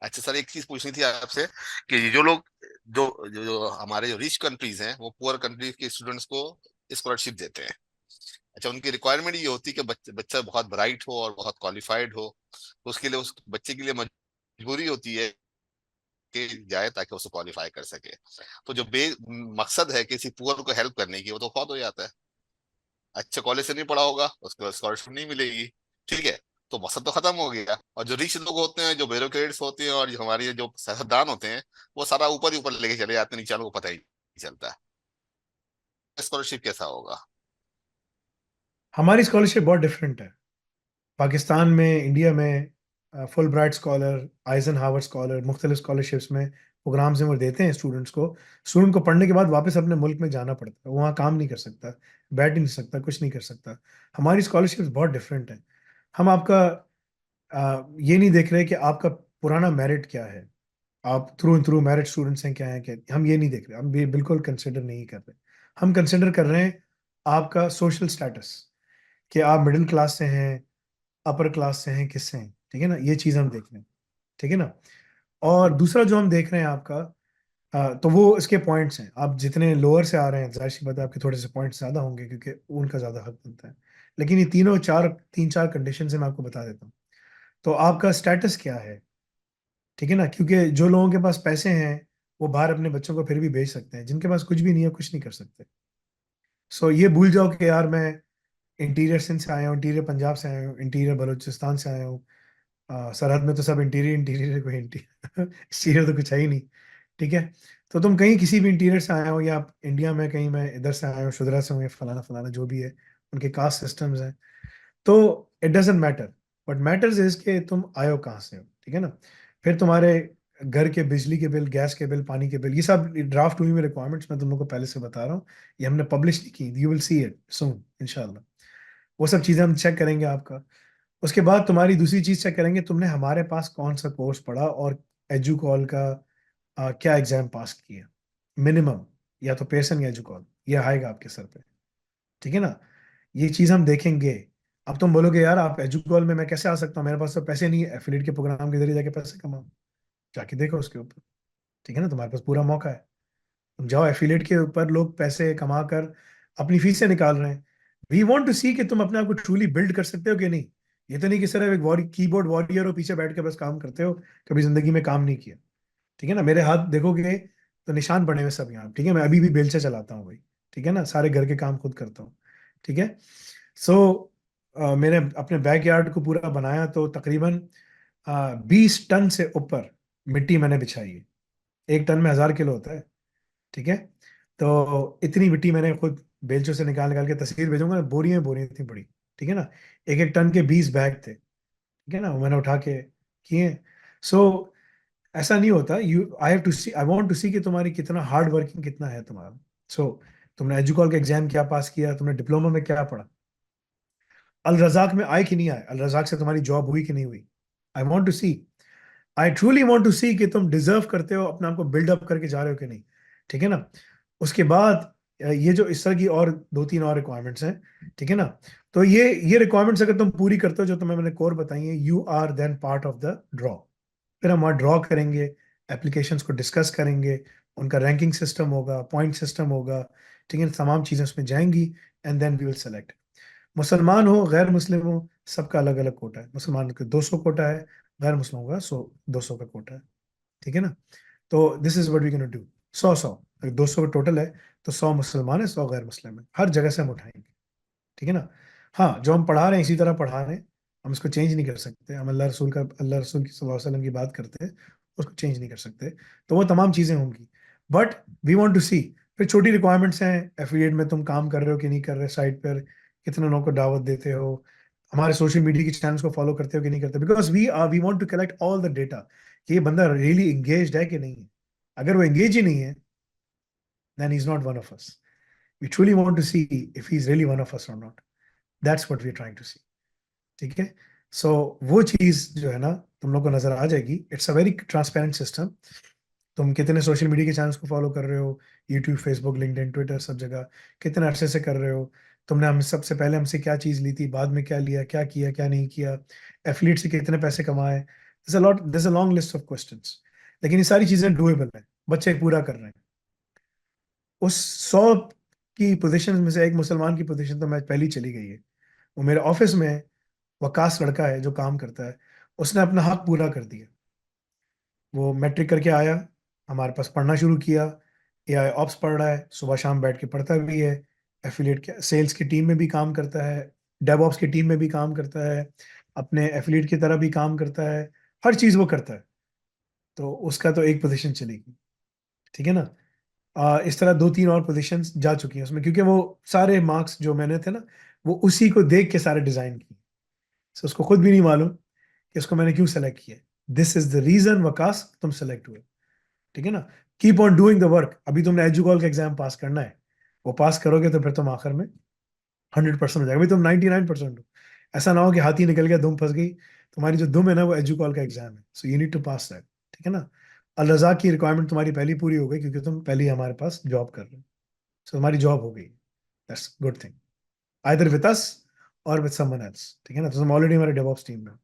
अच्छा सर, एक चीज पूछनी थी आपसे कि ये जो लोग जो जो, जो हमारे जो रिच कंट्रीज हैं वो पुअर कंट्रीज के स्टूडेंट्स को स्कॉलरशिप देते हैं। अच्छा, उनकी रिक्वायरमेंट ये होती है कि बच्चा बहुत ब्राइट हो और बहुत क्वालिफाइड हो, तो उसके लिए उस बच्चे के लिए मजबूरी होती है कि जाए ताकि उसको क्वालिफाई कर सके। तो जो बे मकसद है किसी पुअर को हेल्प करने की, वो तो खत्म हो जाता है। अच्छे कॉलेज से नहीं पढ़ा होगा, उसको स्कॉलरशिप नहीं मिलेगी। ठीक है, तो मकसद तो खत्म हो गया। और जो रिच लोग होते हैं, जो ब्यूरोक्रेट्स होते हैं, और जो हमारे जो सियासतदान होते हैं, वो सारा ऊपर ही ऊपर लेके चले जाते हैं, नीचे वालों को पता ही नहीं चलता स्कॉलरशिप कैसा होगा। हमारी स्कॉलरशिप बहुत डिफरेंट है। पाकिस्तान में, इंडिया में Fulbright scholar, Eisenhower scholar, मुख्तलिफ स्कॉलरशिप्स में प्रोग्राम्स में वो देते हैं स्टूडेंट्स को। स्टूडेंट को पढ़ने के बाद वापस अपने मुल्क में जाना पड़ता है, वहाँ काम नहीं कर सकता, बैठ ही नहीं सकता, कुछ नहीं कर सकता। हमारी स्कॉलरशिप्स बहुत डिफरेंट है। हम आपका ये नहीं देख रहे कि आपका पुराना मेरिट क्या है, आप through and through merit students हैं क्या है, क्या हम ये नहीं देख रहे, हम भी बिल्कुल कंसिडर नहीं कर रहे। हम कंसिडर कर रहे हैं आपका सोशल स्टेटस, कि आप मिडिल क्लास से हैं, अपर क्लास से हैं, किससे हैं, ठीक है ना, ये चीज हम देख रहे हैं। ठीक है ना। और दूसरा जो हम देख रहे हैं आपका, तो वो इसके पॉइंट्स हैं। आप जितने लोअर से आ रहे हैं, जाहिर सी बात है आपके थोड़े से पॉइंट्स ज्यादा होंगे, क्योंकि उनका ज्यादा हक बनता है। लेकिन ये तीनों चार, तीन चार कंडीशन से मैं आपको बता देता हूँ। तो आपका स्टेटस क्या है, ठीक है ना, क्योंकि जो लोगों के पास पैसे हैं वो बाहर अपने बच्चों को फिर भी भेज सकते हैं, जिनके पास कुछ भी नहीं है कुछ नहीं कर सकते। सो ये भूल जाओ कि यार मैं इंटीरियर सिंध से आया हूँ, इंटीरियर पंजाब से आया हूँ, इंटीरियर बलूचिस्तान से आया हूँ। सरहद में तो सब इंटीरियर इंटीरियर है, कोई इंटीरियर एक्सटीरियर तो कुछ है ही नहीं। ठीक है। तो तुम कहीं किसी भी इंटीरियर से आए हो, या आप इंडिया में कहीं, मैं इधर से आया हूँ शुदरा से हूँ, या फलाना फलाना जो भी है, उनके कास्ट सिस्टम्स हैं। तो it doesn't matter. What matters is कि तुम आयो कहाँ से हो, ठीक है ना। फिर तुम्हारे घर के बिजली के बिल, गैस के बिल, पानी के बिल, ये सब ड्राफ्ट हुई हुई रिक्वायरमेंट्स मैं तुम लोग को पहले से बता रहा हूँ। ये हमने पब्लिश नहीं की, यू विल सी इट सून इंशाल्लाह। वो सब चीजें हम चेक करेंगे आपका। उसके बाद तुम्हारी दूसरी चीज चेक करेंगे, तुमने हमारे पास कौन सा कोर्स पढ़ा, और एजुकॉल का क्या एग्जाम पास किया मिनिमम, या तो पेयरसन या एजुकॉल, ये आएगा आपके सर पे। ठीक है ना। ये चीज हम देखेंगे। अब तुम बोलोगे यार आप एजुकॉल में मैं कैसे आ सकता हूँ, मेरे पास तो पैसे नहीं है, एफिलिएट के प्रोग्राम के जरिए जाके पैसे कमाओ, जाके देखो उसके ऊपर। ठीक है ना, तुम्हारे पास पूरा मौका है। तुम जाओ, एफिलिएट के ऊपर लोग पैसे कमा कर अपनी फीसें निकाल रहे हैं। वी वांट टू सी कि तुम अपने आप को ट्रूली बिल्ड कर सकते हो कि नहीं। ये तो नहीं कि सिर्फ एक कीबोर्ड वॉरियर हो, पीछे बैठ के बस काम करते हो, कभी जिंदगी में काम नहीं किया। ठीक है ना, मेरे हाथ देखोगे तो निशान पड़े हुए सब यहाँ, ठीक है, मैं अभी भी बेलचा चलाता हूँ भाई। ठीक है ना, सारे घर के काम खुद करता हूँ। ठीक है। सो मैंने अपने बैकयार्ड को पूरा बनाया तो तकरीबन 20 टन से ऊपर मिट्टी मैंने बिछाई है। 1 टन में 1000 किलो होता है। ठीक है। तो इतनी मिट्टी मैंने खुद बेलचों से निकाल निकाल के, तस्वीर भेजूंगा ना, बोरियां बोरियां इतनी बड़ी। ठीक है ना। 1 1 टन के 20 बैग थे, ठीक है ना, वो मैंने उठा के किए। सो ऐसा नहीं होता, you I have to see, I want to see कि तुम्हारी कितना हार्ड वर्किंग कितना है तुम्हारा। सो तुमने एजुकॉल का एग्जाम क्या पास किया, तुमने डिप्लोमा में क्या पढ़ा, अल रजाक में आए कि नहीं आए, अल रजाक से तुम्हारी जॉब हुई कि नहीं हुई। I want to see, I truly want to see कि तुम डिजर्व करते हो, अपने आप को बिल्डअप करके जा रहे हो कि नहीं। ठीक है ना। उसके बाद ये जो इस तरह की और दो तीन और रिक्वायरमेंट्स हैं। ठीक है ना। तो ये रिक्वायरमेंट्स अगर तुम पूरी करते हो जो तुम्हें मैंने कोर बताई है, you are then part of the draw. फिर हम वहाँ ड्रॉ करेंगे, एप्लीकेशंस को डिस्कस करेंगे, उनका रैंकिंग सिस्टम होगा, पॉइंट सिस्टम होगा। ठीक है, तमाम चीज़ें उसमें जाएंगी, and then we will select. मुसलमान हो, गैर मुस्लिम हो, सबका अलग अलग कोटा है। मुसलमान के 200 कोटा है, गैर मुस्लिमों का 200 का कोटा है। ठीक है ना। तो this is what we can do. 100 100, अगर 200 का टोटल है तो 100 मुसलमान है, 100 गैर मुस्लिम है, हर जगह से हम उठाएंगे। ठीक है ना। हाँ, जो हम पढ़ा रहे हैं इसी तरह पढ़ा रहे हैं, हम इसको चेंज नहीं कर सकते। हम अल्लाह रसूल की सल्लल्लाहु अलैहि वसल्लम की बात करते हैं, उसको चेंज नहीं कर सकते। तो वो तमाम चीज़ें होंगी। बट वी वांट टू सी। फिर छोटी रिक्वायरमेंट्स हैं, एफिलिएट में तुम काम कर रहे हो कि नहीं कर रहे, साइट पर कितने लोगों को दावत देते हो, हमारे सोशल मीडिया के चैनल्स को फॉलो करते हो कि नहीं करते, because we want to collect all the data कि ये बंदा रियली एंगेज्ड है कि नहीं है। अगर वो एंगेज ही नहीं है, then he is not one of us. We truly want to see if he is really one of us और not. That's what we are trying to see. ठीक है। सो वो चीज जो है ना, तुम लोग को नजर आ जाएगी। It's a very transparent system. तुम कितने सोशल मीडिया के चैनल्स को फॉलो कर रहे हो, यूट्यूब, फेसबुक, लिंक्डइन, ट्विटर, सब जगह कितने अरसे से कर रहे हो, तुमने हम सबसे पहले हमसे क्या चीज ली थी, बाद में क्या लिया, क्या किया क्या नहीं किया, एफिलिएट से कितने पैसे कमाए, there's a long list of questions, लेकिन ये सारी चीजें डूएबल है, बच्चे पूरा कर रहे हैं। उस 100 की पोजीशन में से एक मुसलमान की पोजीशन तो मैं पहली चली गई है। वो मेरे ऑफिस में वकास लड़का है जो काम करता है, उसने अपना हक पूरा कर दिया। वो मैट्रिक करके आया, हमारे पास पढ़ना शुरू किया, एआई ऑप्स पढ़ रहा है, सुबह शाम बैठ के पढ़ता भी है, एफिलिएट के सेल्स की टीम में भी काम करता है, डेवऑप्स की टीम में भी काम करता है, अपने एफिलिएट की तरह भी काम करता है, हर चीज वो करता है। तो उसका तो एक पोजीशन चलेगी, ठीक है ना। इस तरह 2-3 और पोजीशंस जा चुकी हैं उसमें, क्योंकि वो सारे मार्क्स जो मैंने थे ना, वो उसी को देख के सारे डिजाइन किए। So, उसको खुद भी नहीं मालूम कि उसको मैंने क्यों सेलेक्ट किया। This is the reason Waqas तुम सेलेक्ट हुए, ठीक है ना। Keep on doing the work. अभी तुमने एजुकॉल का एग्जाम पास करना है, वो पास करोगे तो फिर तुम आखिर में 100% हो जाएगा। अभी तुम 99% हो। ऐसा ना हो कि हाथी निकल गया दुम फंस गई। तुम्हारी जो दुम है ना वो एजुकॉल का एग्जाम है, so you need to pass that, ठीक है ना। अल रज़ाक की रिक्वायरमेंट तुम्हारी पहली पूरी हो गई क्योंकि तुम पहले ही हमारे पास जॉब कर रहे हो, सो तुम्हारी जॉब हो गई। That's good thing, either with us और विद समवन एल्स, ठीक है ना। तो तुम ऑलरेडी हमारे डेवऑप्स टीम में हो।